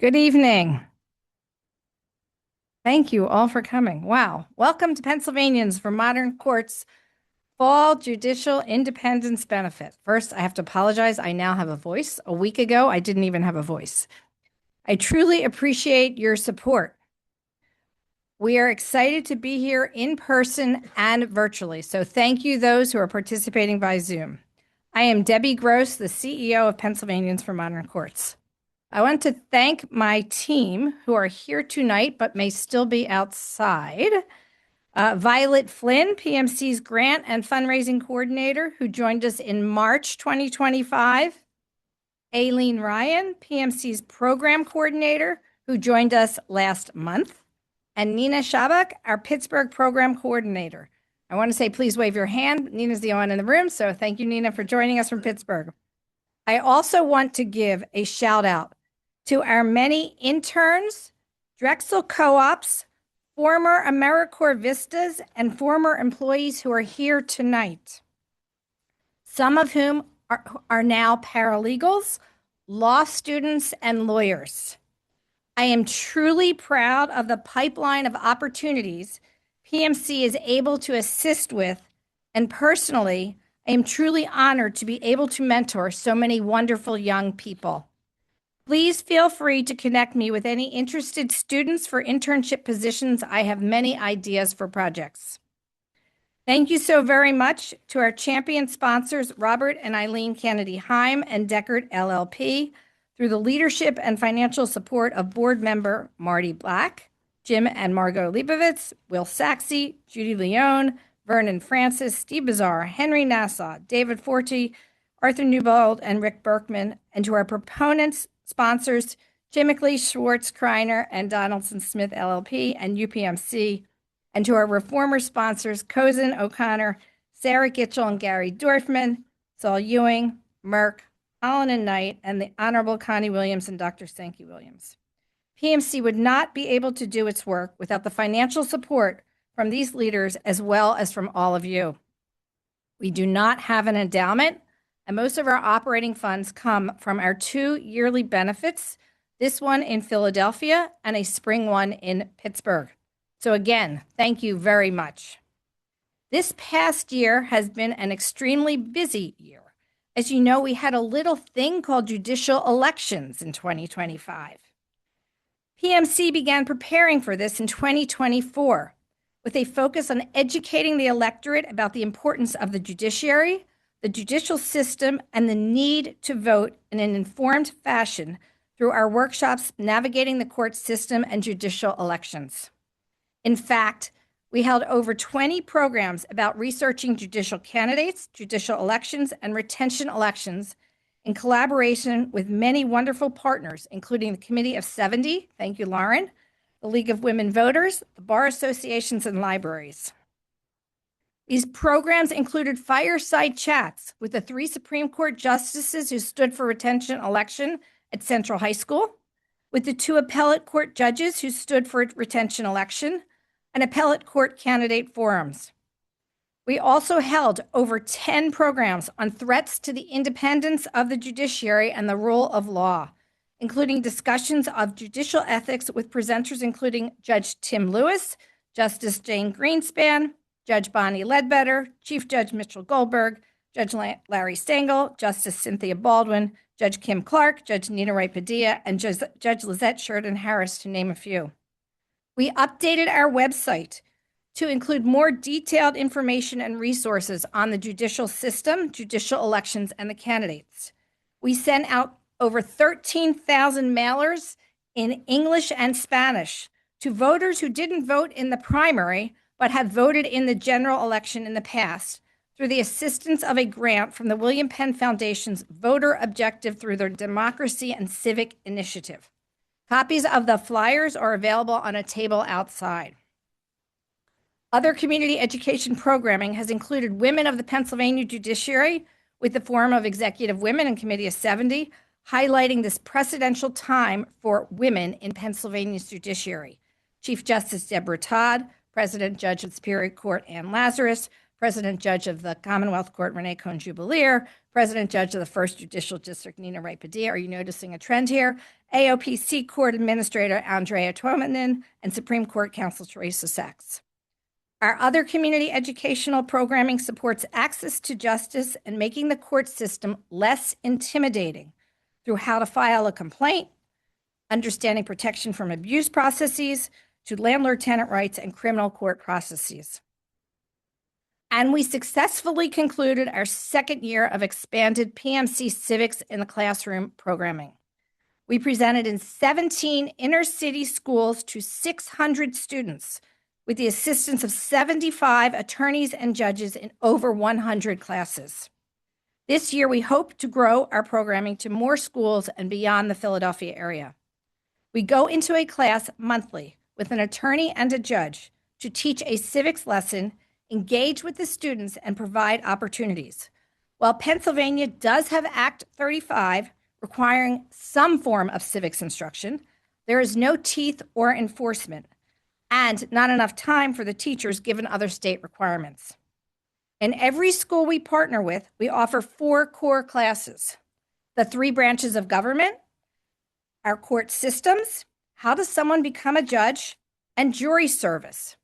Good evening. Thank you all for coming. Wow. Welcome to Pennsylvanians for Modern Courts Fall Judicial Independence Benefit. First, I have to apologize. I now have a voice. A week ago, I didn't even have a voice. I truly appreciate your support. We are excited to be here in person and virtually. So thank you those who are participating by Zoom. I am Debbie Gross, the CEO of Pennsylvanians for Modern Courts. I want to thank my team who are here tonight but may still be outside. Violet Flynn, PMC's Grant and Fundraising Coordinator, who joined us in March 2025. Aileen Ryan, PMC's Program Coordinator, who joined us last month. And Nina Shabak, our Pittsburgh Program Coordinator. I want to say please wave your hand. Nina's the only one in the room, so thank you, Nina, for joining us from Pittsburgh. I also want to give a shout out to our many interns, Drexel co-ops, former AmeriCorps Vistas, and former employees who are here tonight, some of whom are now paralegals, law students, and lawyers. I am truly proud of the pipeline of opportunities PMC is able to assist with, and personally, I am truly honored to be able to mentor so many wonderful young people. Please feel free to connect me with any interested students for internship positions. I have many ideas for projects. Thank you so very much to our champion sponsors, Robert and Eileen Kennedy Heim and Deckard LLP, through the leadership and financial support of board member Marty Black, Jim and Margot Leibovitz, Will Saxe, Judy Leone, Vernon Francis, Steve Bazar, Henry Nassau, David Forte, Arthur Newbold, and Rick Berkman, and to our proponents, sponsors, Chemically, Schwartz, Kreiner, and Donaldson Smith LLP, and UPMC, and to our reformer sponsors, Cozen, O'Connor, Sarah Gitchell, and Gary Dorfman, Saul Ewing, Merck, Holland and Knight, and the Honorable Connie Williams and Dr. Sankey Williams. PMC would not be able to do its work without the financial support from these leaders as well as from all of you. We do not have an endowment, and most of our operating funds come from our 2 yearly benefits, this one in Philadelphia and a spring one in Pittsburgh. So again, thank you very much. This past year has been an extremely busy year. As you know, we had a little thing called judicial elections in 2025. PMC began preparing for this in 2024 with a focus on educating the electorate about the importance of the judiciary, the judicial system, and the need to vote in an informed fashion through our workshops navigating the court system and judicial elections. In fact, we held over 20 programs about researching judicial candidates, judicial elections, and retention elections in collaboration with many wonderful partners, including the Committee of 70, thank you, Lauren, the League of Women Voters, the bar associations, and libraries. These programs included fireside chats with the 3 Supreme Court justices who stood for retention election at Central High School, with the 2 appellate court judges who stood for retention election, and appellate court candidate forums. We also held over 10 programs on threats to the independence of the judiciary and the rule of law, including discussions of judicial ethics with presenters including Judge Tim Lewis, Justice Jane Greenspan, Judge Bonnie Ledbetter, Chief Judge Mitchell Goldberg, Judge Larry Stengel, Justice Cynthia Baldwin, Judge Kim Clark, Judge Nina Ray Padilla, and Judge Lizette Sheridan Harris, to name a few. We updated our website to include more detailed information and resources on the judicial system, judicial elections, and the candidates. We sent out over 13,000 mailers in English and Spanish to voters who didn't vote in the primary, but have voted in the general election in the past through the assistance of a grant from the William Penn Foundation's Voter Objective through their Democracy and Civic Initiative. Copies of the flyers are available on a table outside. Other community education programming has included Women of the Pennsylvania Judiciary with the Forum of Executive Women and Committee of 70, highlighting this precedential time for women in Pennsylvania's judiciary. Chief Justice Deborah Todd, President Judge of the Superior Court Ann Lazarus, President Judge of the Commonwealth Court, Renee Cohn-Jubileer, President Judge of the First Judicial District, Nina Wright-Padilla. Are you noticing a trend here? AOPC Court Administrator, Andrea Tuominen, and Supreme Court Counsel, Teresa Sachs. Our other community educational programming supports access to justice and making the court system less intimidating through how to file a complaint, understanding protection from abuse processes, to landlord-tenant rights and criminal court processes. And we successfully concluded our second year of expanded PMC Civics in the Classroom programming. We presented in 17 inner-city schools to 600 students with the assistance of 75 attorneys and judges in over 100 classes. This year, we hope to grow our programming to more schools and beyond the Philadelphia area. We go into a class monthly with an attorney and a judge to teach a civics lesson, engage with the students, and provide opportunities. While Pennsylvania does have Act 35 requiring some form of civics instruction, there is no teeth or enforcement, and not enough time for the teachers given other state requirements. In every school we partner with, we offer 4 core classes: the 3 branches of government, our court systems, how does someone become a judge, and jury service.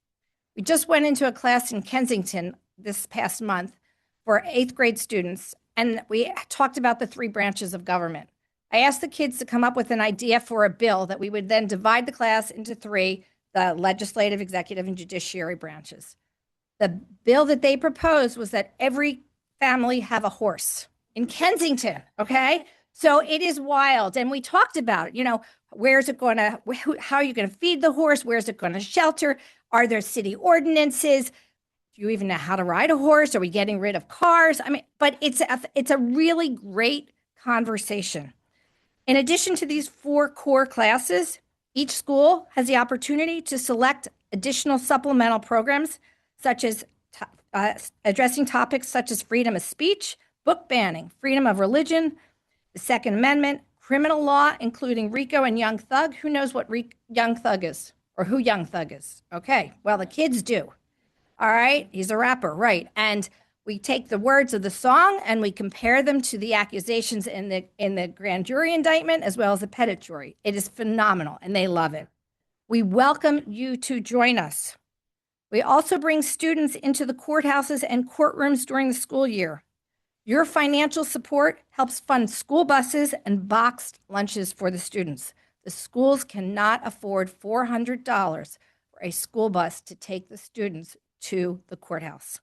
We just went into a class in Kensington this past month for 8th grade students, and we talked about the 3 branches of government. I asked the kids to come up with an idea for a bill that we would then divide the class into 3, the legislative, executive, and judiciary branches. The bill that they proposed was that every family have a horse in Kensington, okay? So it is wild. And we talked about, where's it going to, how are you going to feed the horse? Where's it going to shelter? Are there city ordinances? Do you even know how to ride a horse? Are we getting rid of cars? But it's a really great conversation. In addition to these 4 core classes, each school has the opportunity to select additional supplemental programs, such as addressing topics such as freedom of speech, book banning, freedom of religion, the Second Amendment, criminal law, including RICO and Young Thug. Who knows what Young Thug is, or who Young Thug is? Okay, well, the kids do. All right, he's a rapper, right? And we take the words of the song and we compare them to the accusations in the grand jury indictment as well as the petit jury. It is phenomenal, and they love it. We welcome you to join us. We also bring students into the courthouses and courtrooms during the school year. Your financial support helps fund school buses and boxed lunches for the students. The schools cannot afford $400 for a school bus to take the students to the courthouse.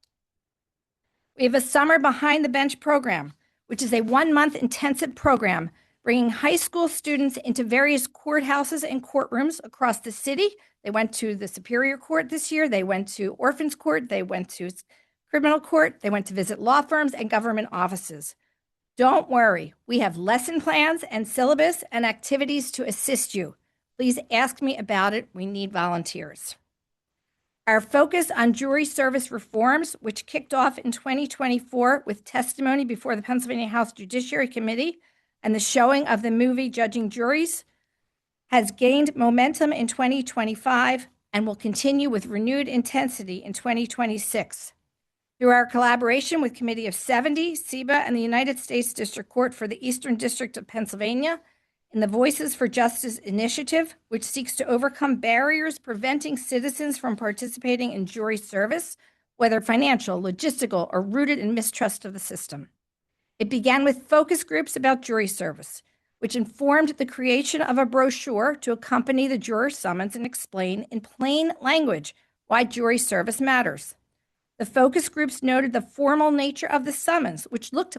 We have a Summer Behind the Bench program, which is a 1-month intensive program bringing high school students into various courthouses and courtrooms across the city. They went to the Superior Court this year. They went to Orphans Court. They went to Criminal Court. They went to visit law firms and government offices. Don't worry. We have lesson plans and syllabus and activities to assist you. Please ask me about it. We need volunteers. Our focus on jury service reforms, which kicked off in 2024 with testimony before the Pennsylvania House Judiciary Committee and the showing of the movie Judging Juries, has gained momentum in 2025 and will continue with renewed intensity in 2026. Through our collaboration with Committee of 70, CEBA, and the United States District Court for the Eastern District of Pennsylvania, in the Voices for Justice initiative, which seeks to overcome barriers preventing citizens from participating in jury service, whether financial, logistical, or rooted in mistrust of the system. It began with focus groups about jury service, which informed the creation of a brochure to accompany the juror summons and explain in plain language why jury service matters. The focus groups noted the formal nature of the summons, which looked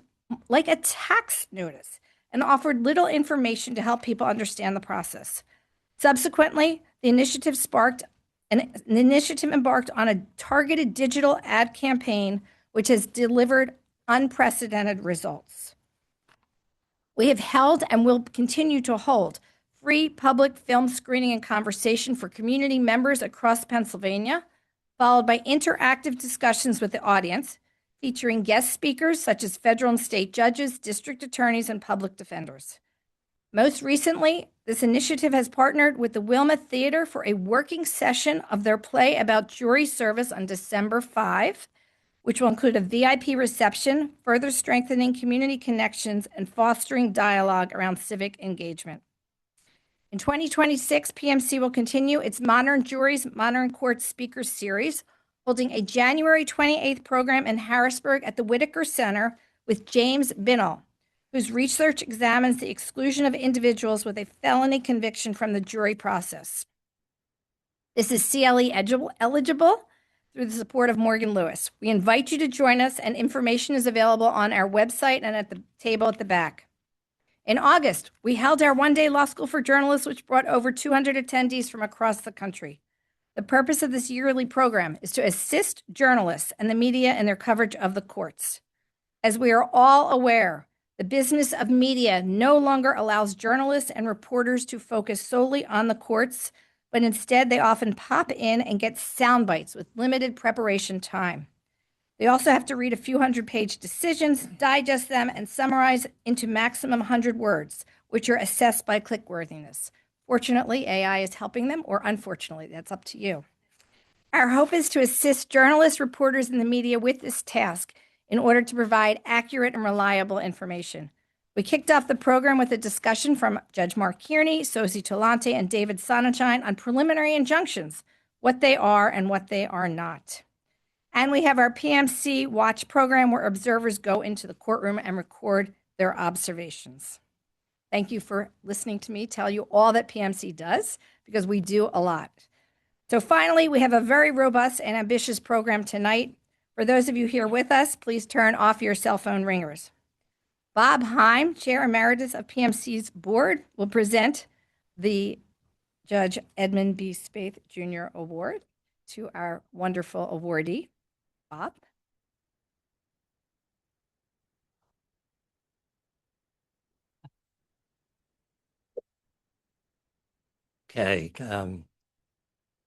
like a tax notice, and offered little information to help people understand the process. Subsequently, the initiative embarked on a targeted digital ad campaign, which has delivered unprecedented results. We have held and will continue to hold free public film screening and conversation for community members across Pennsylvania, followed by interactive discussions with the audience, featuring guest speakers such as federal and state judges, district attorneys, and public defenders. Most recently, this initiative has partnered with the Wilmeth Theater for a working session of their play about jury service on December 5, which will include a VIP reception, further strengthening community connections and fostering dialogue around civic engagement. In 2026, PMC will continue its Modern Juries, Modern Courts Speakers Series, holding a January 28th program in Harrisburg at the Whitaker Center with James Binnall, whose research examines the exclusion of individuals with a felony conviction from the jury process. This is CLE eligible through the support of Morgan Lewis. We invite you to join us, and information is available on our website and at the table at the back. In August, we held our one-day law school for journalists, which brought over 200 attendees from across the country. The purpose of this yearly program is to assist journalists and the media in their coverage of the courts. As we are all aware, the business of media no longer allows journalists and reporters to focus solely on the courts, but instead they often pop in and get sound bites with limited preparation time. They also have to read a few hundred-page decisions, digest them, and summarize into maximum 100 words, which are assessed by clickworthiness. Fortunately, AI is helping them, or unfortunately, that's up to you. Our hope is to assist journalists, reporters, and the media with this task in order to provide accurate and reliable information. We kicked off the program with a discussion from Judge Mark Kearney, Sosi Tolante, and David Sonnenschein on preliminary injunctions, what they are and what they are not. And we have our PMC Watch program where observers go into the courtroom and record their observations. Thank you for listening to me tell you all that PMC does, because we do a lot. So finally, we have a very robust and ambitious program tonight. For those of you here with us, please turn off your cell phone ringers. Bob Heim, Chair Emeritus of PMC's board, will present the Judge Edmund B. Spaeth Jr. Award to our wonderful awardee. Bob? Okay,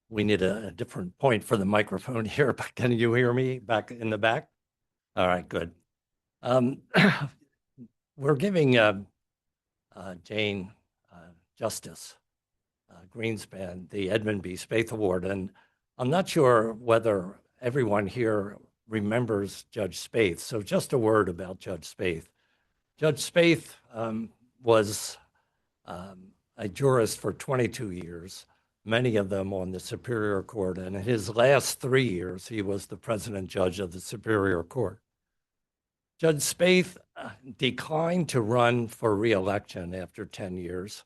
we need a different point for the microphone here, but can you hear me back in the back? All right, good. We're giving Jane Justice Greenspan the Edmund B. Spaeth Award, and I'm not sure whether everyone here remembers Judge Spaeth, so just a word about Judge Spaeth. Judge Spaeth was a jurist for 22 years, many of them on the Superior Court, and in his last 3 years, he was the president judge of the Superior Court. Judge Spaeth declined to run for re-election after 10 years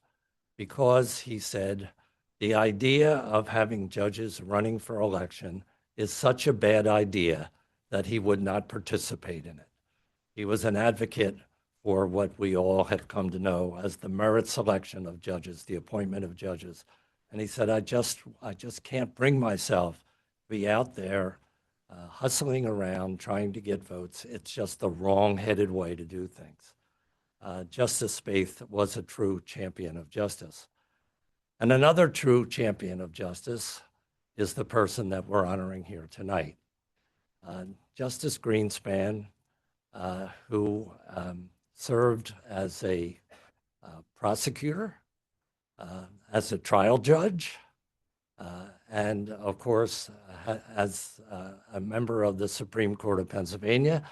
because he said the idea of having judges running for election is such a bad idea that he would not participate in it. He was an advocate for what we all have come to know as the merit selection of judges, the appointment of judges. And he said, I just can't bring myself to be out there hustling around, trying to get votes. It's just the wrong-headed way to do things. Justice Spaeth was a true champion of justice. And another true champion of justice is the person that we're honoring here tonight. Justice Greenspan, who served as a prosecutor, as a trial judge, and of course, as a member of the Supreme Court of Pennsylvania,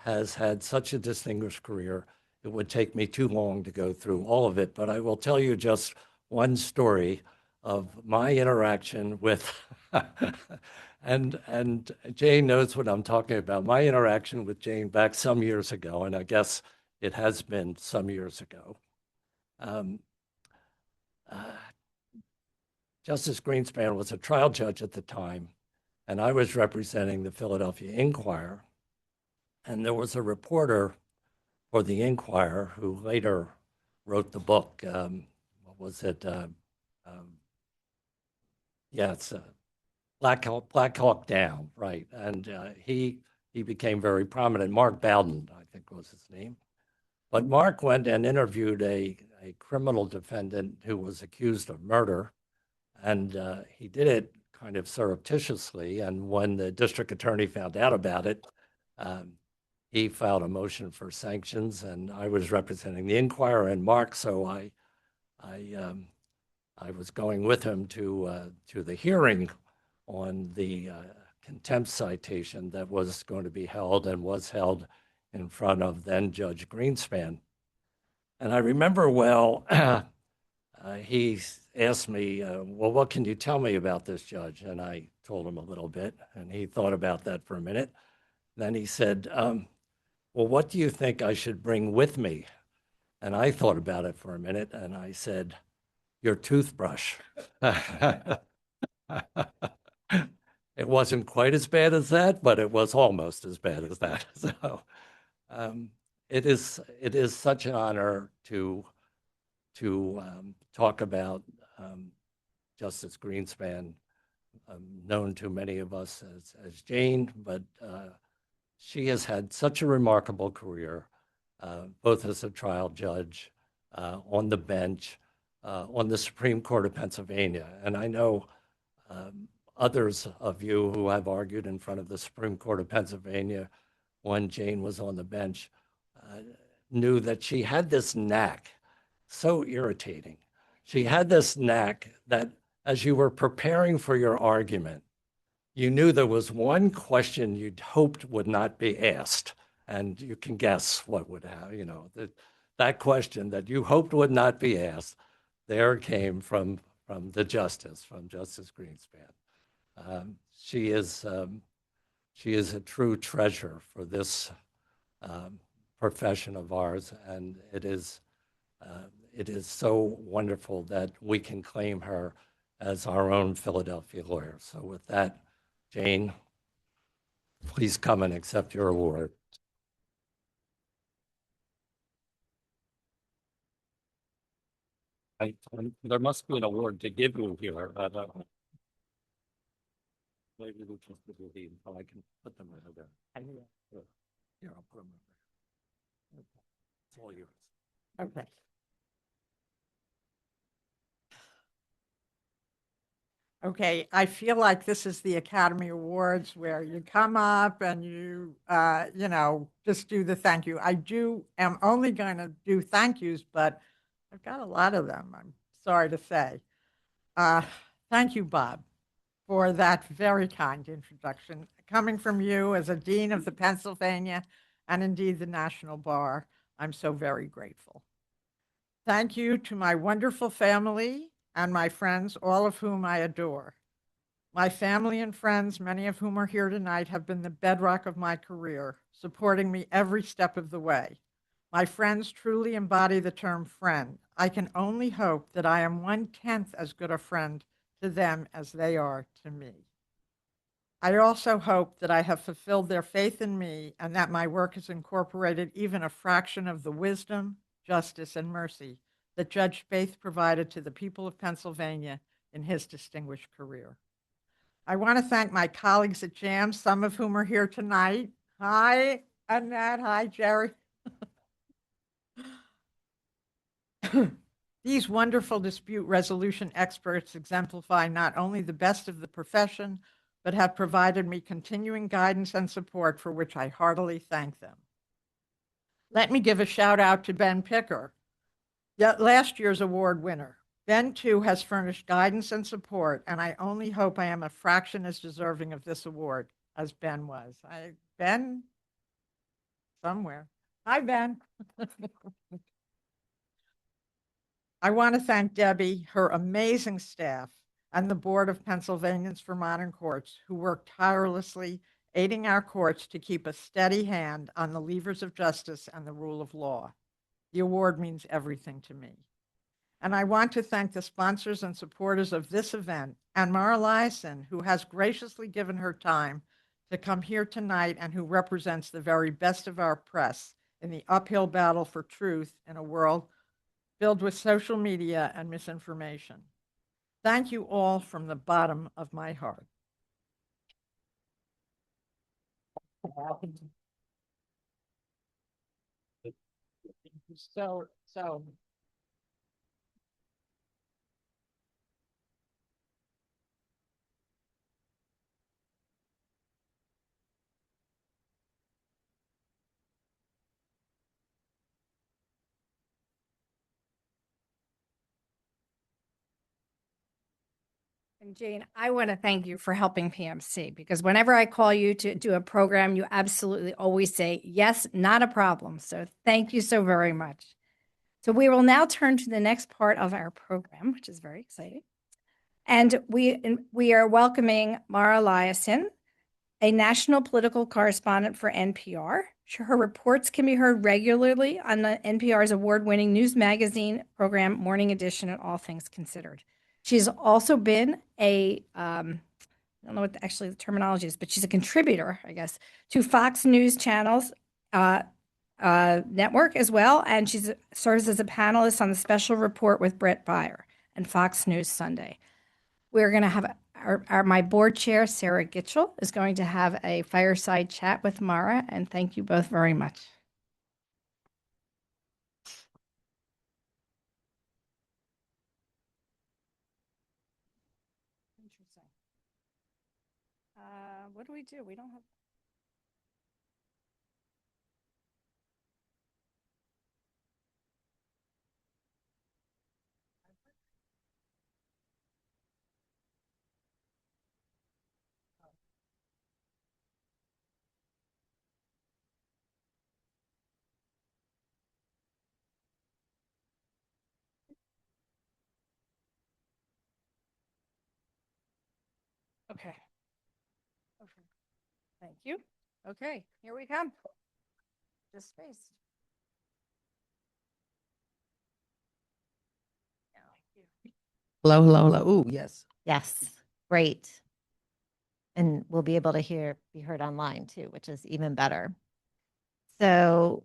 has had such a distinguished career. It would take me too long to go through all of it, but I will tell you just one story of my interaction with, and Jane knows what I'm talking about, my interaction with Jane back some years ago, and I guess it has been some years ago. Justice Greenspan was a trial judge at the time, and I was representing the Philadelphia Inquirer. And there was a reporter for the Inquirer who later wrote the book. What was it? It's Black Hawk Down, right? And he became very prominent. Mark Bowden, I think was his name. But Mark went and interviewed a criminal defendant who was accused of murder. And he did it kind of surreptitiously. And when the district attorney found out about it, he filed a motion for sanctions. And I was representing the Inquirer and Mark, so I was going with him to the hearing on the contempt citation that was going to be held and was held in front of then Judge Greenspan. And I remember well, he asked me, well, what can you tell me about this judge? And I told him a little bit, and he thought about that for a minute. Then he said, well, what do you think I should bring with me? And I thought about it for a minute, and I said, your toothbrush. It wasn't quite as bad as that, but it was almost as bad as that. So it is such an honor to talk about Justice Greenspan, known to many of us as Jane, but she has had such a remarkable career, both as a trial judge, on the bench, on the Supreme Court of Pennsylvania. And I know others of you who have argued in front of the Supreme Court of Pennsylvania when Jane was on the bench knew that she had this knack, so irritating. She had this knack that as you were preparing for your argument, you knew there was one question you'd hoped would not be asked. And you can guess what would happen, you know, that question that you hoped would not be asked, there came from the justice, from Justice Greenspan. She is a true treasure for this profession of ours, and it is so wonderful that we can claim her as our own Philadelphia lawyer. So with that, Jane, please come and accept your award. There must be an award to give you here. Maybe we can put it in, so I can put them over there. Here, I'll put them over there. Okay. It's all yours. Okay. Okay, I feel like this is the Academy Awards where you come up and you know, just do the thank you. am only going to do thank yous, but I've got a lot of them, I'm sorry to say. Thank you, Bob, for that very kind introduction. Coming from you as a Dean of the Pennsylvania and indeed the National Bar, I'm so very grateful. Thank you to my wonderful family and my friends, all of whom I adore. My family and friends, many of whom are here tonight, have been the bedrock of my career, supporting me every step of the way. My friends truly embody the term friend. I can only hope that I am 1/10 as good a friend to them as they are to me. I also hope that I have fulfilled their faith in me and that my work has incorporated even a fraction of the wisdom, justice, and mercy that Judge Spaeth provided to the people of Pennsylvania in his distinguished career. I want to thank my colleagues at JAM, some of whom are here tonight. Hi, Annette. Hi, Jerry. These wonderful dispute resolution experts exemplify not only the best of the profession, but have provided me continuing guidance and support for which I heartily thank them. Let me give a shout out to Ben Picker, last year's award winner. Ben, too, has furnished guidance and support, and I only hope I am a fraction as deserving of this award as Ben was. Ben, somewhere. Hi, Ben. I want to thank Debbie, her amazing staff, and the Board of Pennsylvanians for Modern Courts, who work tirelessly aiding our courts to keep a steady hand on the levers of justice and the rule of law. The award means everything to me. And I want to thank the sponsors and supporters of this event and Mara Liasson, who has graciously given her time to come here tonight and who represents the very best of our press in the uphill battle for truth in a world filled with social media and misinformation. Thank you all from the bottom of my heart. So And Jane, I want to thank you for helping PMC because whenever I call you to do a program, you absolutely always say, yes, not a problem. So thank you so very much. So we will now turn to the next part of our program, which is very exciting. And we are welcoming Mara Liasson, a national political correspondent for NPR. Her reports can be heard regularly on the NPR's award-winning news magazine program, Morning Edition and All Things Considered. She's also been I don't know what actually the terminology is, but she's a contributor, I guess, to Fox News Channel's network as well. And she serves as a panelist on the special report with Brett Baier and Fox News Sunday. We're going to have my board chair, Sarah Gitchell, is going to have a fireside chat with Mara. And thank you both very much. Interesting. What do? We don't have. Okay. Okay. Thank you. Okay, here we come. Just space. Hello, hello, hello. Ooh, yes. Yes, great. And we'll be able to be heard online too, which is even better. So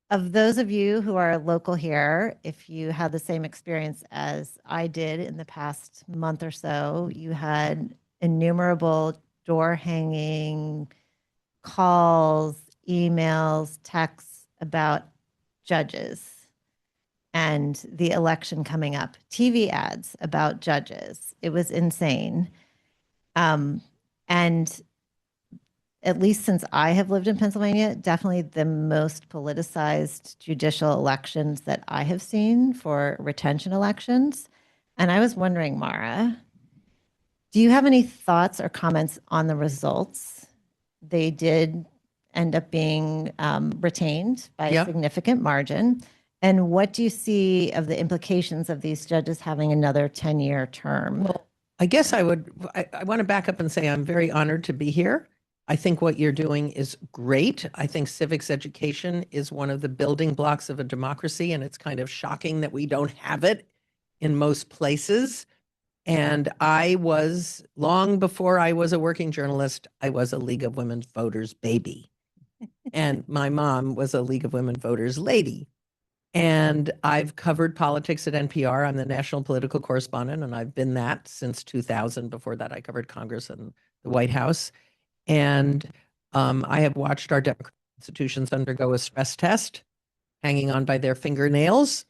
of those of you who are local here, if you had the same experience as I did in the past month or so, you had innumerable door hanging calls, emails, texts about judges and the election coming up, TV ads about judges. It was insane. And at least since I have lived in Pennsylvania, definitely the most politicized judicial elections that I have seen for retention elections. And I was wondering, Mara, do you have any thoughts or comments on the results? They did end up being retained by a significant margin. And what do you see of the implications of these judges having another 10-year term? Well, I guess I want to back up and say I'm very honored to be here. I think what you're doing is great. I think civics education is one of the building blocks of a democracy, and it's kind of shocking that we don't have it in most places. And I was, long before I was a working journalist, I was a League of Women Voters baby. And my mom was a League of Women Voters lady. And I've covered politics at NPR. I'm the national political correspondent, and I've been that since 2000. Before that, I covered Congress and the White House. And I have watched our democratic institutions undergo a stress test, hanging on by their fingernails.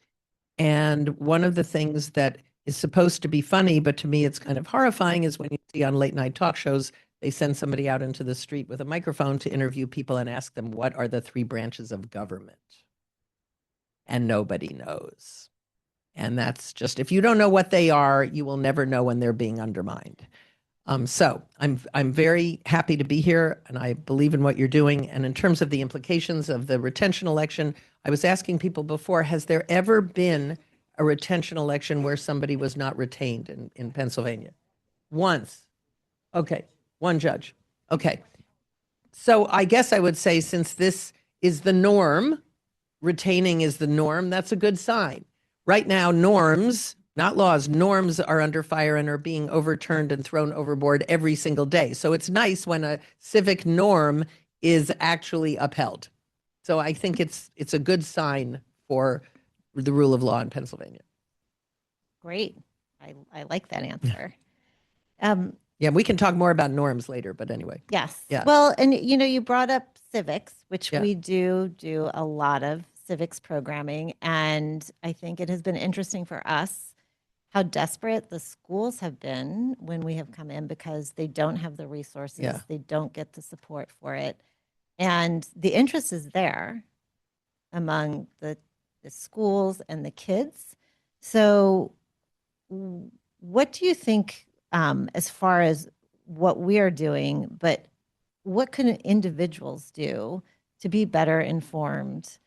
And one of the things that is supposed to be funny, but to me it's kind of horrifying, is when you see on late night talk shows, they send somebody out into the street with a microphone to interview people and ask them, what are the three branches of government? And nobody knows. And that's just, if you don't know what they are, you will never know when they're being undermined. So I'm very happy to be here, and I believe in what you're doing. And in terms of the implications of the retention election, I was asking people before, has there ever been a retention election where somebody was not retained in Pennsylvania? Once. Okay, one judge. Okay. So I guess I would say, since this is the norm, retaining is the norm, that's a good sign. Right now, norms, not laws, norms are under fire and are being overturned and thrown overboard every single day. So it's nice when a civic norm is actually upheld. So I think it's a good sign for the rule of law in Pennsylvania. Great. I like that answer. Yeah, we can talk more about norms later, but anyway. Yes. Yeah. Well, and you brought up civics, which we do a lot of civics programming. And I think it has been interesting for us how desperate the schools have been when we have come in, because they don't have the resources. Yeah. They don't get the support for it. And the interest is there among the schools and the kids. So what do you think as far as what we are doing, but what can individuals do to be better informed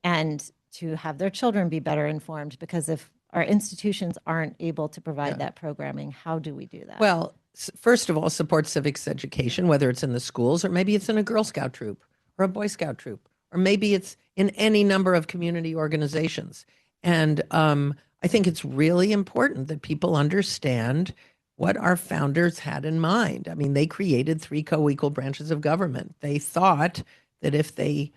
and to have their children be better informed? Because if our institutions aren't able to provide that programming, how do we do that? Well, first of all, support civics education, whether it's in the schools or maybe it's in a Girl Scout troop or a Boy Scout troop, or maybe it's in any number of community organizations. And I think it's really important that people understand what our founders had in mind. I mean, they created 3 co-equal branches of government. They thought that if they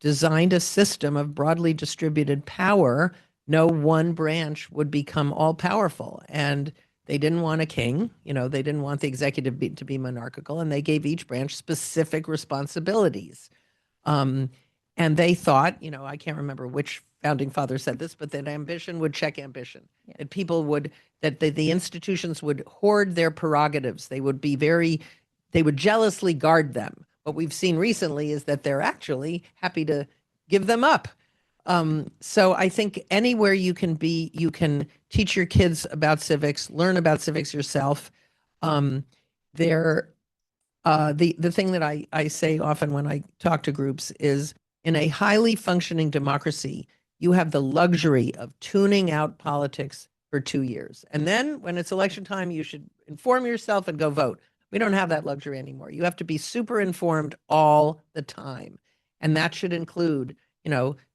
designed a system of broadly distributed power, no one branch would become all powerful. And they didn't want a king, they didn't want the executive to be monarchical, and they gave each branch specific responsibilities. And they thought, I can't remember which founding father said this, but that ambition would check ambition. Yeah. That people that the institutions would hoard their prerogatives. They would jealously guard them. What we've seen recently is that they're actually happy to give them up. So I think anywhere you can teach your kids about civics, learn about civics yourself. The thing that I say often when I talk to groups is, in a highly functioning democracy, you have the luxury of tuning out politics for 2 years. And then when it's election time, you should inform yourself and go vote. We don't have that luxury anymore. You have to be super informed all the time. And that should include,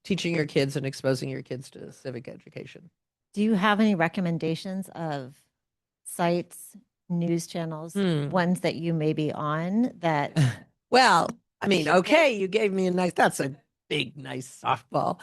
teaching your kids and exposing your kids to civic education. Do you have any recommendations of sites, news channels, ones that you may be on that? Well, I mean, okay, you gave me that's a big, nice softball.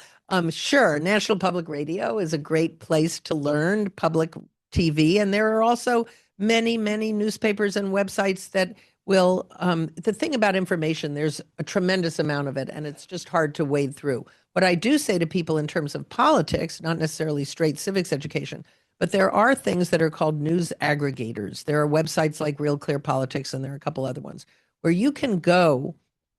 Sure, National Public Radio is a great place to learn, public TV, and there are also many, many newspapers and websites that will, the thing about information, there's a tremendous amount of it, and it's just hard to wade through. What I do say to people in terms of politics, not necessarily straight civics education, but there are things that are called news aggregators. There are websites like Real Clear Politics, and there are a couple other ones, where you can go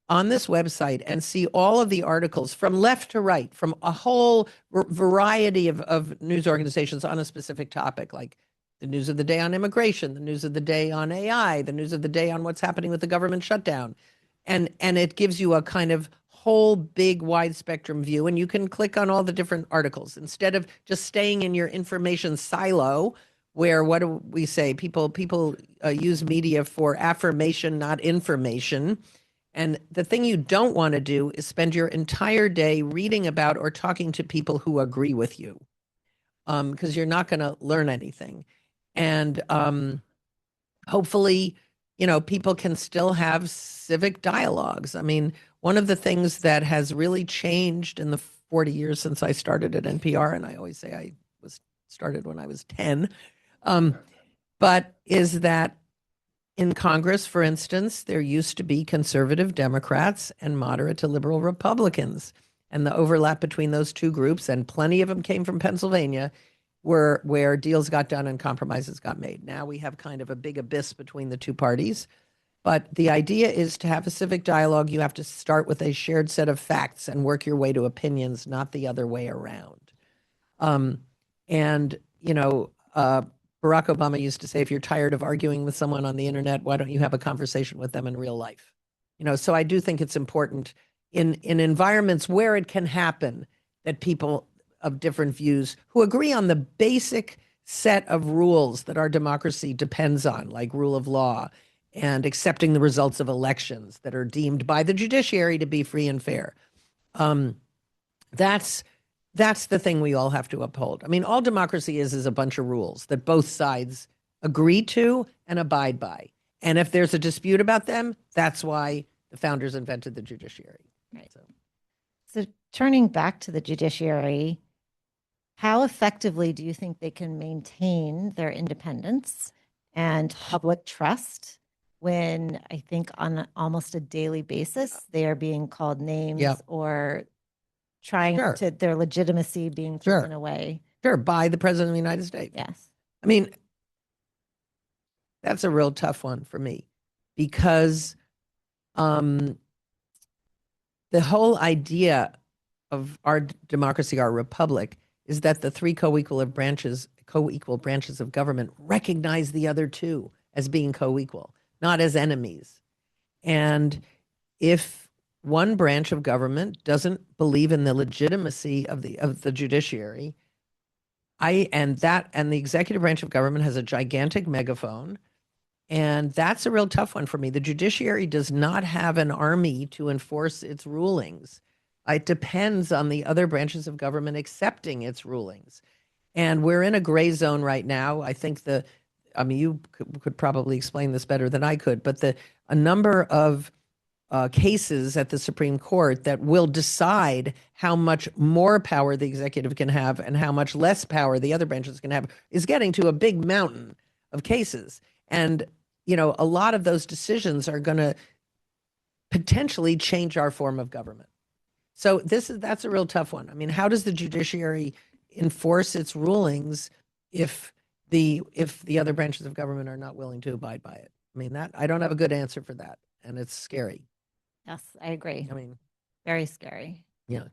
on this website and see all of the articles from left to right, from a whole variety of news organizations on a specific topic, like the news of the day on immigration, the news of the day on AI, the news of the day on what's happening with the government shutdown. And it gives you a kind of whole big wide spectrum view, and you can click on all the different articles instead of just staying in your information silo, where, what do we say? People use media for affirmation, not information. And the thing you don't want to do is spend your entire day reading about or talking to people who agree with you, because you're not going to learn anything. And hopefully, people can still have civic dialogues. I mean, one of the things that has really changed in the 40 years since I started at NPR, and I always say I started when I was 10, but is that in Congress, for instance, there used to be conservative Democrats and moderate to liberal Republicans. And the overlap between those two groups, and plenty of them came from Pennsylvania, were where deals got done and compromises got made. Now we have kind of a big abyss between the two parties. But the idea is to have a civic dialogue. You have to start with a shared set of facts and work your way to opinions, not the other way around. Barack Obama used to say, if you're tired of arguing with someone on the internet, why don't you have a conversation with them in real life? So I do think it's important in environments where it can happen that people of different views who agree on the basic set of rules that our democracy depends on, like rule of law and accepting the results of elections that are deemed by the judiciary to be free and fair. That's the thing we all have to uphold. I mean, all democracy is a bunch of rules that both sides agree to and abide by. And if there's a dispute about them, that's why the founders invented the judiciary. Right. So turning back to the judiciary, how effectively do you think they can maintain their independence and public trust when, I think, on almost a daily basis, they are being called names or trying to their legitimacy being taken away? Sure, by the President of the United States. Yes. I mean, that's a real tough one for me, because the whole idea of our democracy, our republic, is that the 3 co-equal branches co-equal branches of government recognize the other two as being co-equal, not as enemies. And if one branch of government doesn't believe in the legitimacy of the judiciary, and the executive branch of government has a gigantic megaphone, and that's a real tough one for me. The judiciary does not have an army to enforce its rulings. It depends on the other branches of government accepting its rulings. And we're in a gray zone right now. I think you could probably explain this better than I could, but a number of cases at the Supreme Court that will decide how much more power the executive can have and how much less power the other branches can have is getting to a big mountain of cases. And, a lot of those decisions are going to potentially change our form of government. So that's a real tough one. I mean, how does the judiciary enforce its rulings if the other branches of government are not willing to abide by it? I mean, I don't have a good answer for that, and it's scary. Yes, I agree. I mean, Very scary. yeah.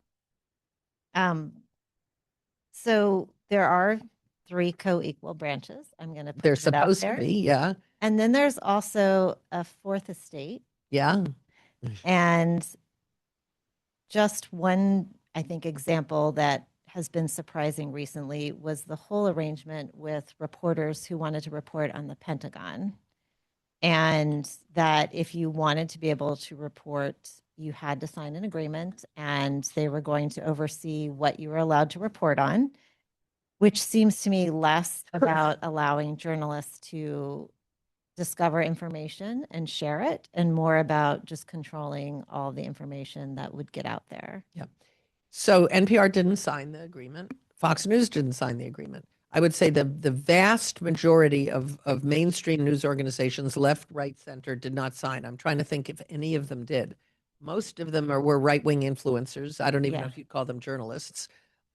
So there are 3 co-equal branches. I'm going to put They're it out supposed to there. be, yeah. And then there's also a 4th estate. Yeah. And just one, I think, example that has been surprising recently was the whole arrangement with reporters who wanted to report on the Pentagon. And that if you wanted to be able to report, you had to sign an agreement, and they were going to oversee what you were allowed to report on, which seems to me less about allowing journalists to discover information and share it, and more about just controlling all the information that would get out there. Yeah. So NPR didn't sign the agreement. Fox News didn't sign the agreement. I would say the vast majority of mainstream news organizations, left, right, center, did not sign. I'm trying to think if any of them did. Most of them were right-wing influencers. I don't even know if you'd call them journalists.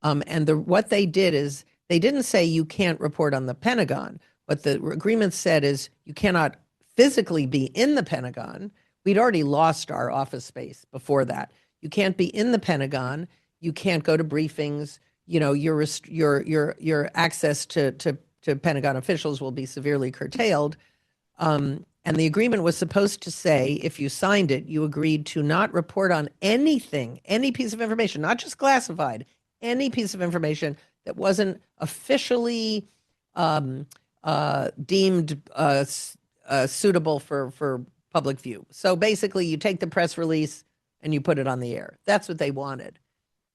And what they did is they didn't say you can't report on the Pentagon. What the agreement said is you cannot physically be in the Pentagon. We'd already lost our office space before that. You can't be in the Pentagon. You can't go to briefings. Your access to Pentagon officials will be severely curtailed. And the agreement was supposed to say, if you signed it, you agreed to not report on anything, any piece of information, not just classified, any piece of information that wasn't officially deemed suitable for public view. So basically, you take the press release and you put it on the air. That's what they wanted.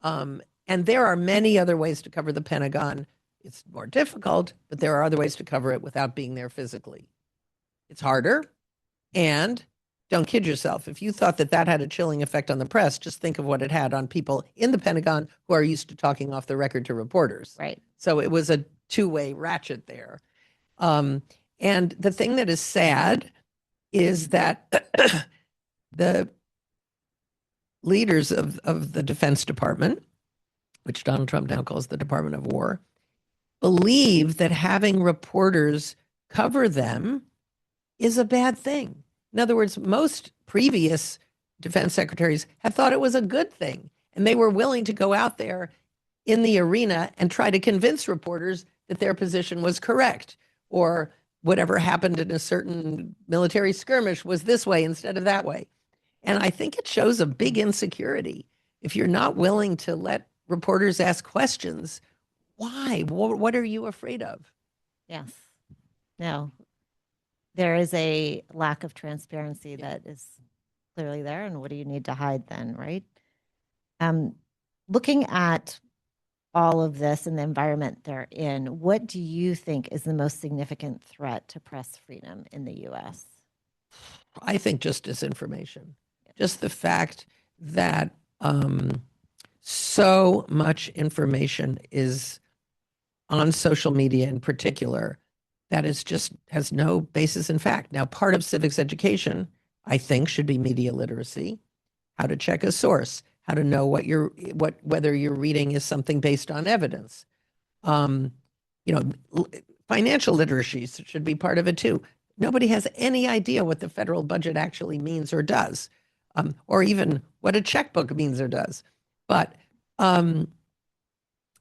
And there are many other ways to cover the Pentagon. It's more difficult, but there are other ways to cover it without being there physically. It's harder. And don't kid yourself. If you thought that had a chilling effect on the press, just think of what it had on people in the Pentagon who are used to talking off the record to reporters. Right. So it was a two-way ratchet there. And the thing that is sad is that the leaders of the Defense Department, which Donald Trump now calls the Department of War, believe that having reporters cover them is a bad thing. In other words, most previous defense secretaries have thought it was a good thing, and they were willing to go out there in the arena and try to convince reporters that their position was correct, or whatever happened in a certain military skirmish was this way instead of that way. And I think it shows a big insecurity. If you're not willing to let reporters ask questions, why? What are you afraid of? Yes. No. There is a lack of transparency that is clearly there. And what do you need to hide then, right? Looking at all of this and the environment they're in, what do you think is the most significant threat to press freedom in the U.S.? I think just disinformation. Just the fact that so much information is on social media in particular that is just has no basis in fact. Now, part of civics education, I think, should be media literacy, how to check a source, how to know whether you're reading is something based on evidence. Financial literacy should be part of it too. Nobody has any idea what the federal budget actually means or does, or even what a checkbook means or does. But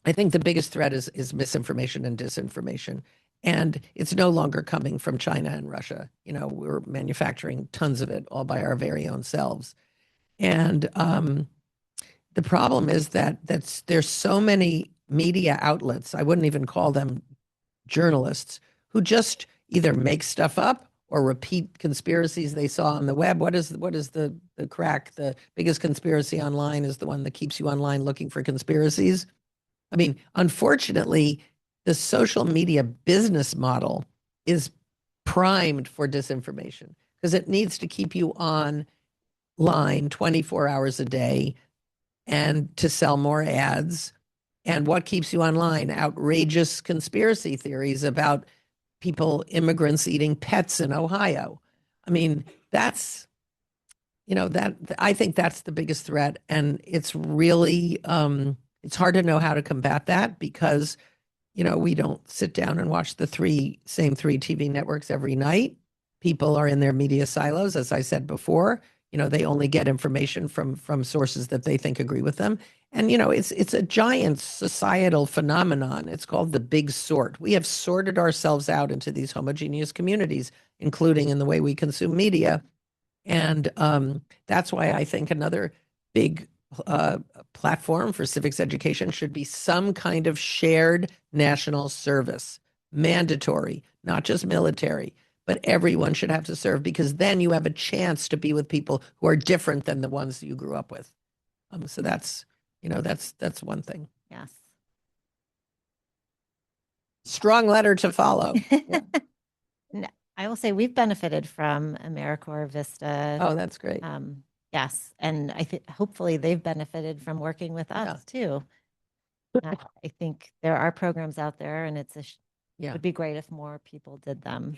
I think the biggest threat is misinformation and disinformation. And it's no longer coming from China and Russia. You know, we're manufacturing tons of it all by our very own selves. And the problem is that there's so many media outlets, I wouldn't even call them journalists, who just either make stuff up or repeat conspiracies they saw on the web. What is the crack? The biggest conspiracy online is the one that keeps you online looking for conspiracies. I mean, unfortunately, the social media business model is primed for disinformation because it needs to keep you online 24 hours a day and to sell more ads. And what keeps you online? Outrageous conspiracy theories about immigrants eating pets in Ohio. I mean, that's, I think that's the biggest threat. And it's really, it's hard to know how to combat that because, we don't sit down and watch the same three TV networks every night. People are in their media silos, as I said before. They only get information from sources that they think agree with them. And, it's a giant societal phenomenon. It's called the big sort. We have sorted ourselves out into these homogeneous communities, including in the way we consume media. And that's why I think another big platform for civics education should be some kind of shared national service, mandatory, not just military, but everyone should have to serve because then you have a chance to be with people who are different than the ones you grew up with. So that's one thing. Yes. Strong letter to follow. Yeah. No, I will say we've benefited from AmeriCorps Vista. Oh, that's great. Yes. And I think hopefully they've benefited from working with us too. I think there are programs out there and it would be great if more people did them.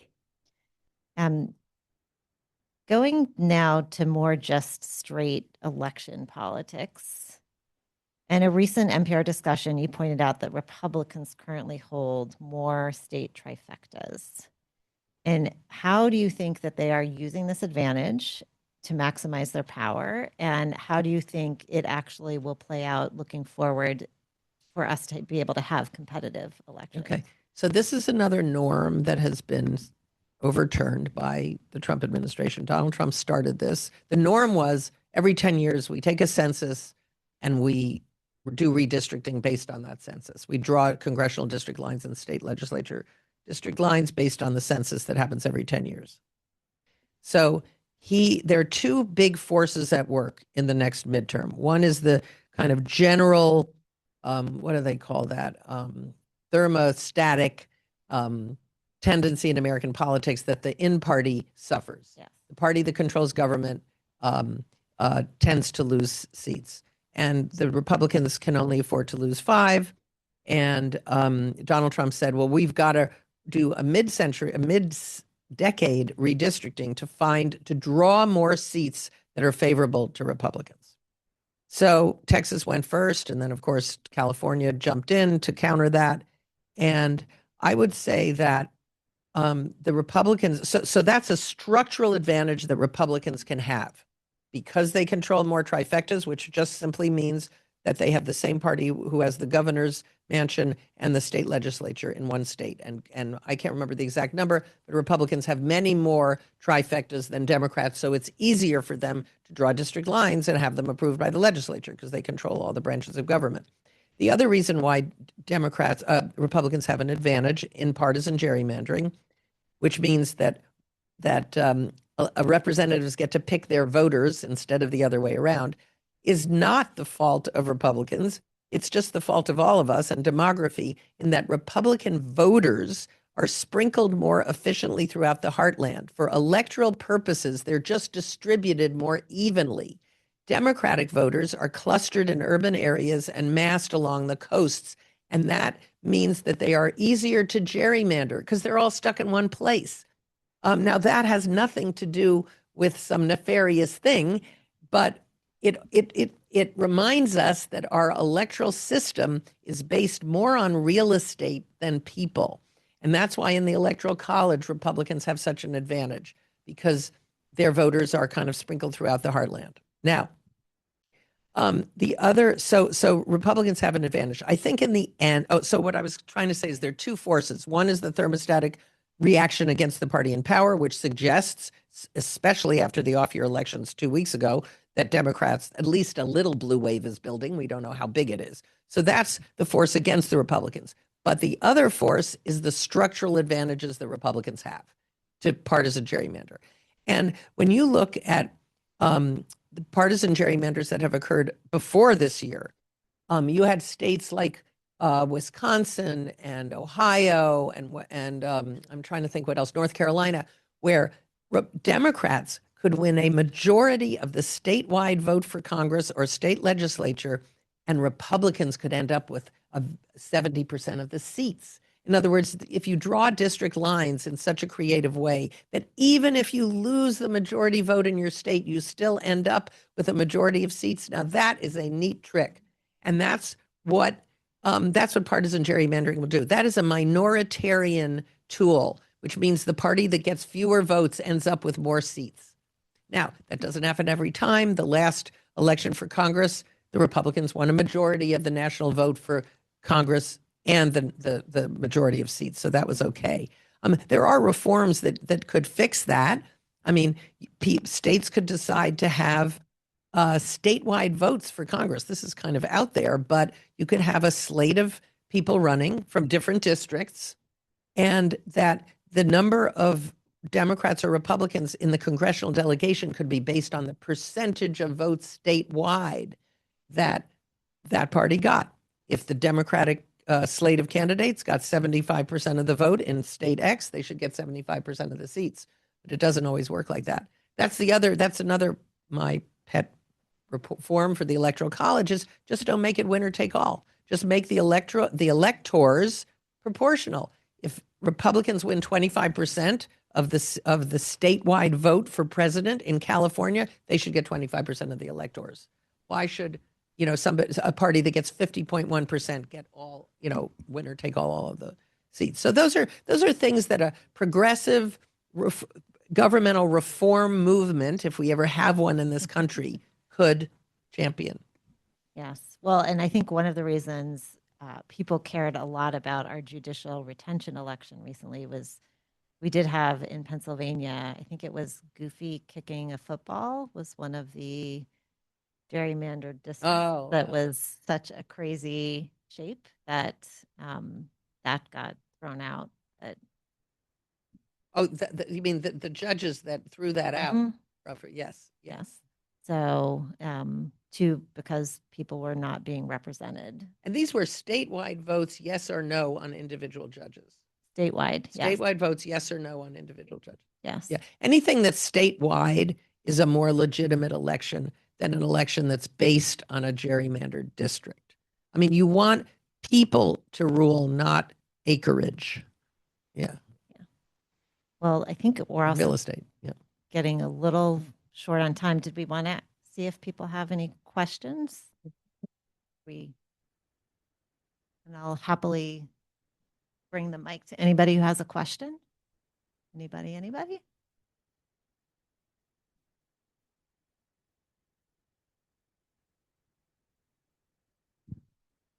Going now to more just straight election politics. In a recent NPR discussion, you pointed out that Republicans currently hold more state trifectas. And how do you think that they are using this advantage to maximize their power? And how do you think it actually will play out looking forward for us to be able to have competitive elections? Okay. So this is another norm that has been overturned by the Trump administration. Donald Trump started this. The norm was every 10 years, we take a census and we do redistricting based on that census. We draw congressional district lines and state legislature district lines based on the census that happens every 10 years. So there are two big forces at work in the next midterm. One is the kind of general, what do they call that? Thermostatic tendency in American politics that the in-party suffers. Yes. The party that controls government tends to lose seats. And the Republicans can only afford to lose 5. And Donald Trump said, well, we've got to do a mid-decade redistricting to draw more seats that are favorable to Republicans. So Texas went first, and then, of course, California jumped in to counter that. And I would say that the Republicans, so that's a structural advantage that Republicans can have because they control more trifectas, which just simply means that they have the same party who has the governor's mansion and the state legislature in one state. And I can't remember the exact number, but Republicans have many more trifectas than Democrats, so it's easier for them to draw district lines and have them approved by the legislature because they control all the branches of government. The other reason why Republicans have an advantage in partisan gerrymandering, which means that representatives get to pick their voters instead of the other way around, is not the fault of Republicans. It's just the fault of all of us and demography in that Republican voters are sprinkled more efficiently throughout the heartland. For electoral purposes, they're just distributed more evenly. Democratic voters are clustered in urban areas and massed along the coasts. And that means that they are easier to gerrymander because they're all stuck in one place. Now, that has nothing to do with some nefarious thing, but it reminds us that our electoral system is based more on real estate than people. And that's why in the Electoral College, Republicans have such an advantage because their voters are kind of sprinkled throughout the heartland. Now, The other, so Republicans have an advantage. I think in the end, so what I was trying to say is there are two forces. One is the thermostatic reaction against the party in power, which suggests, especially after the off-year elections 2 weeks ago, that Democrats, at least a little blue wave is building. We don't know how big it is. So that's the force against the Republicans. But the other force is the structural advantages that Republicans have to partisan gerrymander. And when you look at the partisan gerrymanders that have occurred before this year, you had states like Wisconsin and Ohio and I'm trying to think what else, North Carolina, where Democrats could win a majority of the statewide vote for Congress or state legislature, and Republicans could end up with 70% of the seats. In other words, if you draw district lines in such a creative way that even if you lose the majority vote in your state, you still end up with a majority of seats. Now that is a neat trick. And that's what partisan gerrymandering will do. That is a minoritarian tool, which means the party that gets fewer votes ends up with more seats. Now, that doesn't happen every time. The last election for Congress, the Republicans won a majority of the national vote for Congress and the majority of seats. So that was okay. There are reforms that could fix that. I mean, states could decide to have statewide votes for Congress. This is kind of out there, but you could have a slate of people running from different districts, and that the number of Democrats or Republicans in the congressional delegation could be based on the percentage of votes statewide that party got. If the Democratic slate of candidates got 75% of the vote in state X, they should get 75% of the seats. But it doesn't always work like that. That's another, my pet reform for the Electoral College is just don't make it winner take all. Just make the electors proportional. If Republicans win 25% of the statewide vote for president in California, they should get 25% of the electors. Why should a party that gets 50.1% get all, winner take all of the seats? So those are things that a progressive governmental reform movement, if we ever have one in this country, could champion. Yes. Well, and I think one of the reasons people cared a lot about our judicial retention election recently was we did have in Pennsylvania, I think it was Goofy kicking a football was one of the gerrymandered districts that was such a crazy shape that that got thrown out. You mean the judges that threw that out? Yes. So because people were not being represented. And these were statewide votes, yes or no, on individual judges. Statewide, yes. Statewide votes, yes or no, on individual judges. Yes. Yeah. Anything that's statewide is a more legitimate election than an election that's based on a gerrymandered district. I mean, you want people to rule, not acreage. Yeah. Well, I think we're also real estate. Yeah. Getting a little short on time. Did we want to see if people have any questions? And I'll happily bring the mic to anybody who has a question. Anybody?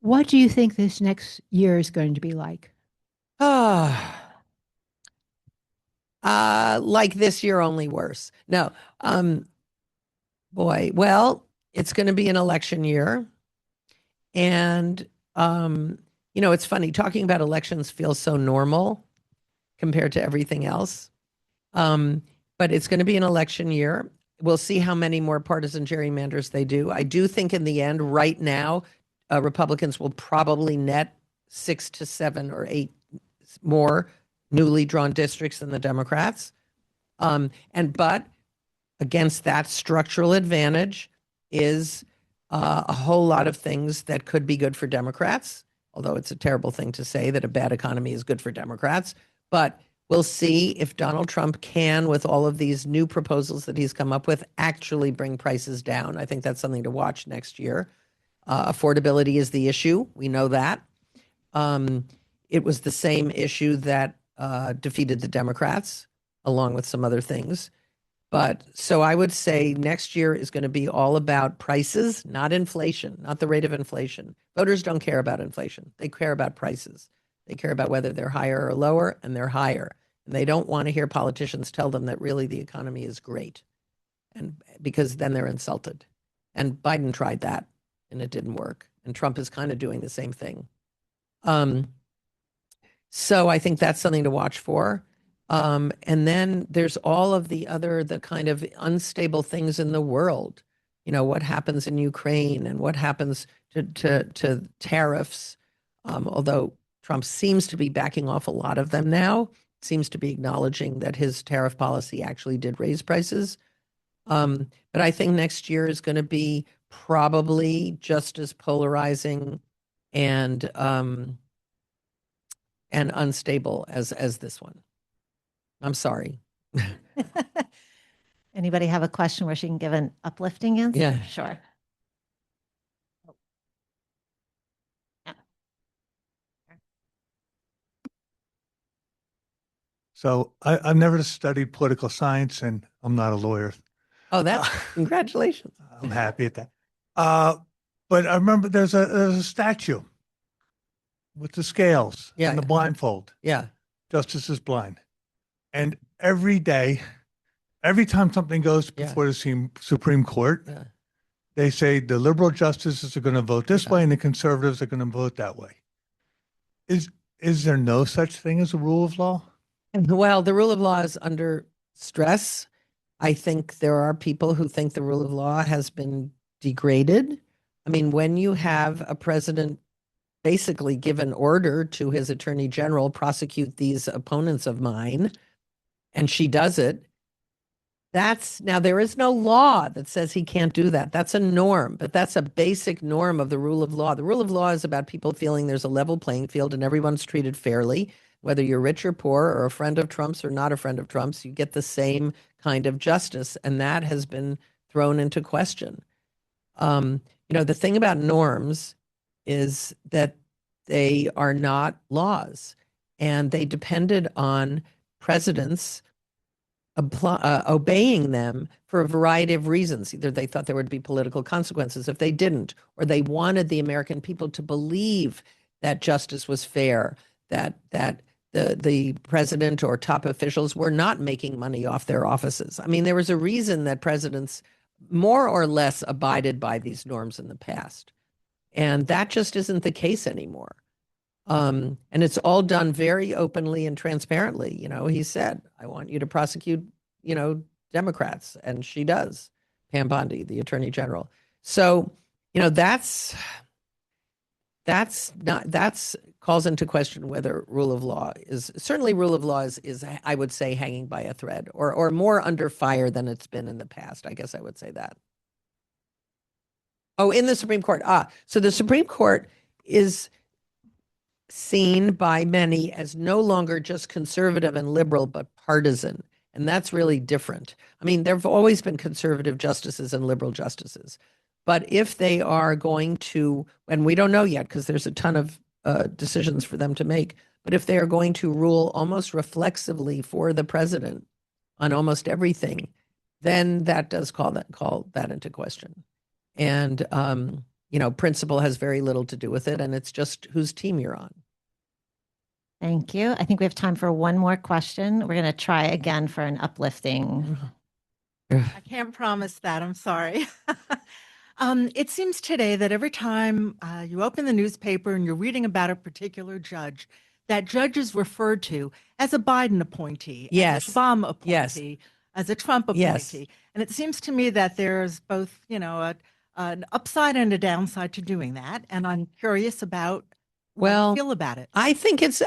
What do you think this next year is going to be like? Like this year, only worse. No, boy, well, it's going to be an election year. And, it's funny, talking about elections feels so normal compared to everything else. But it's going to be an election year. We'll see how many more partisan gerrymanders they do. I do think in the end, right now, Republicans will probably net 6 to 7 or 8 more newly drawn districts than the Democrats. But against that structural advantage is a whole lot of things that could be good for Democrats, although it's a terrible thing to say that a bad economy is good for Democrats. But we'll see if Donald Trump can, with all of these new proposals that he's come up with, actually bring prices down. I think that's something to watch next year. Affordability is the issue. We know that. It was the same issue that defeated the Democrats, along with some other things. But so I would say next year is going to be all about prices, not inflation, not the rate of inflation. Voters don't care about inflation. They care about prices. They care about whether they're higher or lower, and they're higher. And they don't want to hear politicians tell them that really the economy is great. And because then they're insulted. And Biden tried that and it didn't work. And Trump is kind of doing the same thing. So I think that's something to watch for. And then there's all of the kind of unstable things in the world. You know, what happens in Ukraine and what happens to tariffs. Although Trump seems to be backing off a lot of them now, seems to be acknowledging that his tariff policy actually did raise prices. But I think next year is going to be probably just as polarizing and unstable as this one. I'm sorry. Anybody have a question where she can give an uplifting answer? Yeah. Sure. So I've never studied political science, and I'm not a lawyer. Oh, that's congratulations. I'm happy at that. But I remember there's a statue with the scales and the blindfold. Yeah. Justice is blind. And every day, every time something goes before the Supreme Court, they say the liberal justices are going to vote this way and the conservatives are going to vote that way. Is there no such thing as a rule of law? Well, the rule of law is under stress. I think there are people who think the rule of law has been degraded. I mean, when you have a president basically give an order to his attorney general, prosecute these opponents of mine, and she does it, now there is no law that says he can't do that. That's a norm, but that's a basic norm of the rule of law. The rule of law is about people feeling there's a level playing field and everyone's treated fairly. Whether you're rich or poor or a friend of Trump's or not a friend of Trump's, you get the same kind of justice. And that has been thrown into question. The thing about norms is that they are not laws, and they depended on presidents obeying them for a variety of reasons. Either they thought there would be political consequences if they didn't, or they wanted the American people to believe that justice was fair, that the president or top officials were not making money off their offices. I mean, there was a reason that presidents more or less abided by these norms in the past. And that just isn't the case anymore. And it's all done very openly and transparently. You know, he said, I want you to prosecute, Democrats. And she does, Pam Bondi, the attorney general. So, that's calls into question whether rule of law is I would say, hanging by a thread or more under fire than it's been in the past. I guess I would say that. Oh, in the Supreme Court. So the Supreme Court is seen by many as no longer just conservative and liberal, but partisan. And that's really different. I mean, there have always been conservative justices and liberal justices. But if they are going to, and we don't know yet because there's a ton of decisions for them to make, but if they are going to rule almost reflexively for the president on almost everything, then that does call that into question. And, principle has very little to do with it, and it's just whose team you're on. Thank you. I think we have time for one more question. We're going to try again for an uplifting. I can't promise that. I'm sorry. It seems today that every time you open the newspaper and you're reading about a particular judge, that judge is referred to as a Biden appointee, yes, as a Obama appointee, yes, as a Trump appointee. Yes. And it seems to me that there's both, an upside and a downside to doing that. And I'm curious about how you feel about it. I think it's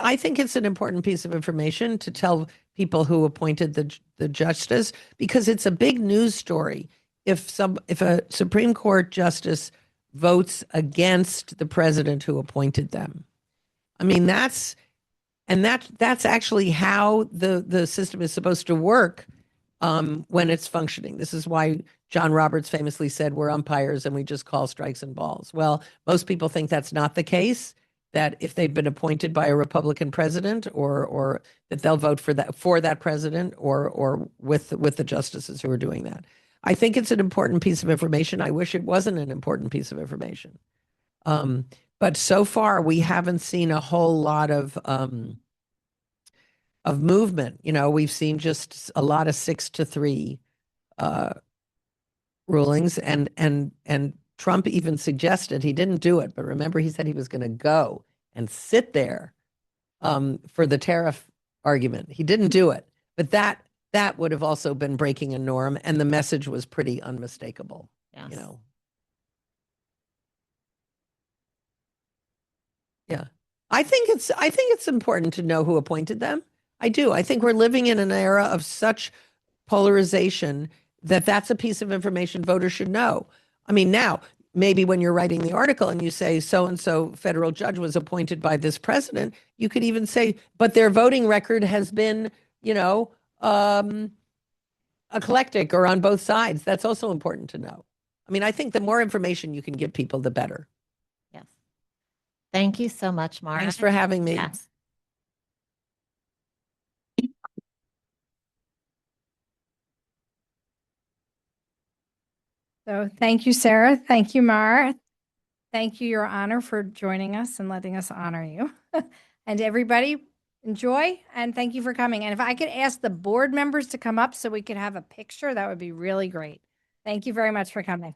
an important piece of information to tell people who appointed the justice, because it's a big news story. If a Supreme Court justice votes against the president who appointed them, I mean, that's actually how the system is supposed to work when it's functioning. This is why John Roberts famously said, we're umpires and we just call strikes and balls. Well, most people think that's not the case. that if they've been appointed by a Republican president, or that they'll vote for that president, or with the justices who are doing that. I think it's an important piece of information. I wish it wasn't an important piece of information. But so far we haven't seen a whole lot of movement. You know, we've seen just a lot of 6-3 rulings, and Trump even suggested, he didn't do it, but remember he said he was going to go and sit there for the tariff argument. He didn't do it, but that would have also been breaking a norm, and the message was pretty unmistakable. Yes. You know. Yeah. I think it's important to know who appointed them. I do. I think we're living in an era of such polarization that that's a piece of information voters should know. I mean, now, maybe when you're writing the article and you say so-and-so federal judge was appointed by this president, you could even say, but their voting record has been, you know, eclectic or on both sides. That's also important to know. I mean, I think the more information you can give people, the better. Yes. Thank you so much, Mara. Thanks for having me. Yes. So thank you, Sarah. Thank you, Mara. Thank you, Your Honor, for joining us and letting us honor you. And everybody, enjoy, and thank you for coming. And if I could ask the board members to come up so we could have a picture, that would be really great. Thank you very much for coming.